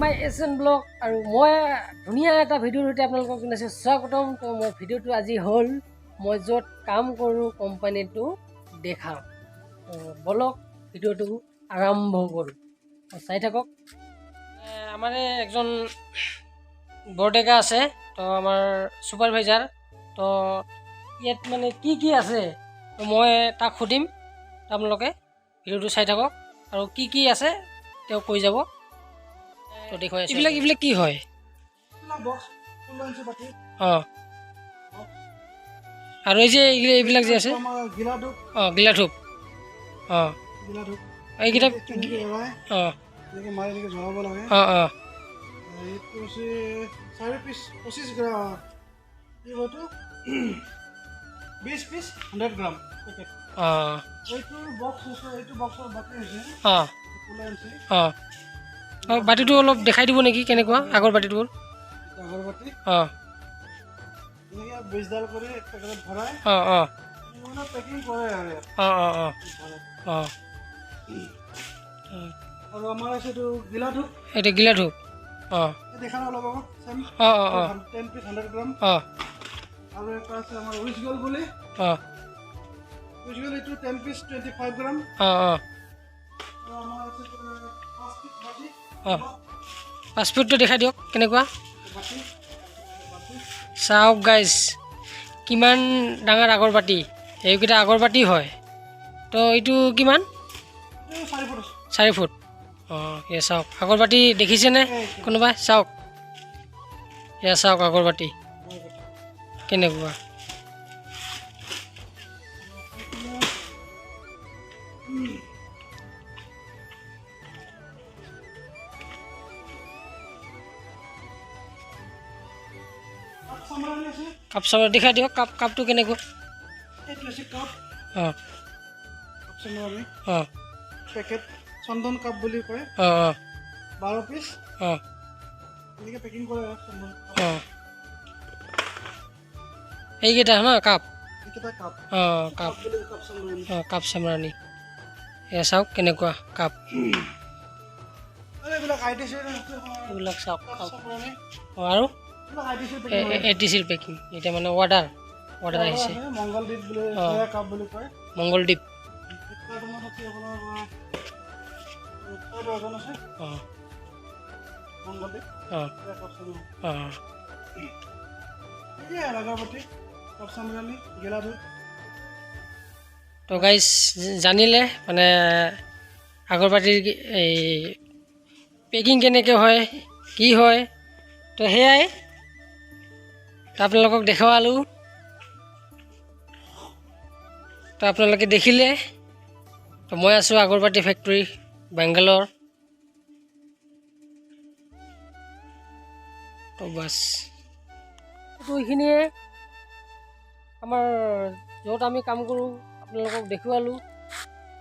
মাই SN blog আৰু মই ধুনীয়া এটা ভিডিঅ'ৰ সৈতে আপোনালোকক জনাইছোঁ স্বাগতম। তো মই ভিডিঅ'টো আজি হ'ল মই য'ত কাম কৰোঁ কোম্পানীটো দেখাম। বলক ভিডিঅ'টো আৰম্ভ কৰোঁ, চাই থাকক। আমাৰ একজন বৰডেকা আছে, তো আমাৰ ছুপাৰভাইজাৰ। তো ইয়াত মানে কি আছে তো মই তাক সুধিম, আপোনালোকে ভিডিঅ'টো চাই থাকক আৰু কি আছে তেওঁ কৈ যাব। তো দেখুৱাই এইবিলাক কি হয়? অঁ, আৰু এই যে এইবিলাক যে আছে অঁ গিলা ধূপ। অঁ এইকেইটা অঁ অঁ অঁ 25 গ্ৰাম 20 পিচ 100 গ্ৰাম পেকেট। অঁ এইটো বক্স আছে, এইটো বক্সৰ বাতি হৈছে। অঁ অঁ অঁ বাতিটো অলপ দেখাই দিব নেকি কেনেকুৱা আগৰ বাতিটো? আগৰবাতি অঁ এনেকৈ 20ডাল কৰি পেকেটত ভৰাই অঁ অঁ পেকিং কৰে আৰু অঁ অঁ অঁ অঁ আৰু আমাৰ আছে এইটো গিলা ধূপ। এইটো গিলা ধূপ। অঁ দেখা অলপ আগত চেম। অঁ অঁ অঁ 10 পিচ 100 গ্ৰাম। অঁ আৰু এটা আছে আমাৰ উইচ গ'ল বুলি। অঁ উইচ গ'ল এইটো 10 পিচ 25 গ্ৰাম। অঁ অঁ আৰু আমাৰ আছে 5 পিচ বাতি। অঁ পাছপোৰ্টটো দেখাই দিয়ক কেনেকুৱা। বাতি চাওক গাইজ, কিমান ডাঙৰ আগৰবাতি। এইকেইটা আগৰবাতি হয়। তো এইটো কিমান? 4 ফুট। 4 ফুট। অঁ এয়া চাওক আগৰবাতি দেখিছেনে কোনোবাই? চাওক এয়া চাওক আগৰবাতি কেনেকুৱা। কাপ চামৰা দেখাই দিয়ক, কাপটো কেনেকুৱা। এইটো আছে কাপ। অঁ চামৰানি অঁ পেকেট চন্দন কাপ বুলি কয়। অঁ অঁ 12 পিচ। অঁ এনেকৈ পেকিং কৰে চন্দন কাপ। অঁ এইকেইটা ন কাপ। এইকেইটা কাপ। অঁ কাপ বুলি কাপ চামৰানি। অঁ কাপ চামৰানি। এয়া চাওক কেনেকুৱা কাপ। এইবিলাক এইবিলাক চাওক কাপ চামৰানি। অঁ আৰু এইবিলাক ATCৰ পেকিং। এতিয়া মানে অৰ্ডাৰ আহিছে। মংগলদ্বীপ বুলি কাপ বুলি কয়। মংগলদ্বীপ। ফ্লিপকাৰ্টত আছে আপোনাৰ আছে অঁ মংগলদ্বীপ। অঁ কাপ চামৰানি। অঁ এই আগৰবাতি কাপ চামৰানি গিলা ধূপ। তো গাইজ জানিলে মানে আগৰবাতিৰ এই পেকিং কেনেকৈ হয়, কি হয়। তো সেয়াই আপোনালোকক দেখুৱালোঁ। তো আপোনালোকে দেখিলে। তো মই আছোঁ আগৰবাতি ফেক্টৰী বেংগালোৰ। তো বাছ তো এইখিনিয়ে আমাৰ য'ত আমি কাম কৰোঁ আপোনালোকক দেখুৱালোঁ।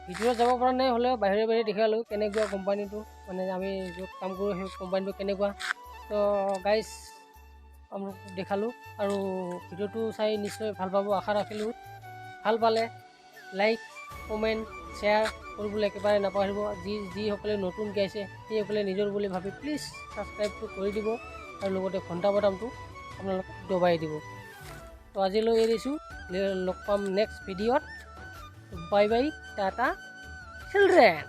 ভিতৰত যাব পৰা নাই হ'লেও বাহিৰে দেখুৱালোঁ কেনেকুৱা কোম্পানীটো, মানে আমি য'ত কাম কৰোঁ সেই কোম্পানীটো কেনেকুৱা। তো গাইজ আপোনালোকক দেখালোঁ আৰু ভিডিঅ'টো চাই নিশ্চয় ভাল পাব আশা ৰাখিলোঁ। ভাল পালে লাইক কমেণ্ট শ্বেয়াৰ কৰিবলৈ একেবাৰে নাপাহৰিব। যিসকলে নতুনকৈ আছে সেইসকলে নিজৰ বুলি ভাবি প্লিজ ছাবস্ক্ৰাইবটো কৰি দিব আৰু লগতে ঘণ্টা বটামটো আপোনালোকে দবাই দিব। তো আজিলৈ এৰিছোঁ, লগ পাম নেক্সট ভিডিঅ'ত। Bye bye, Tata children.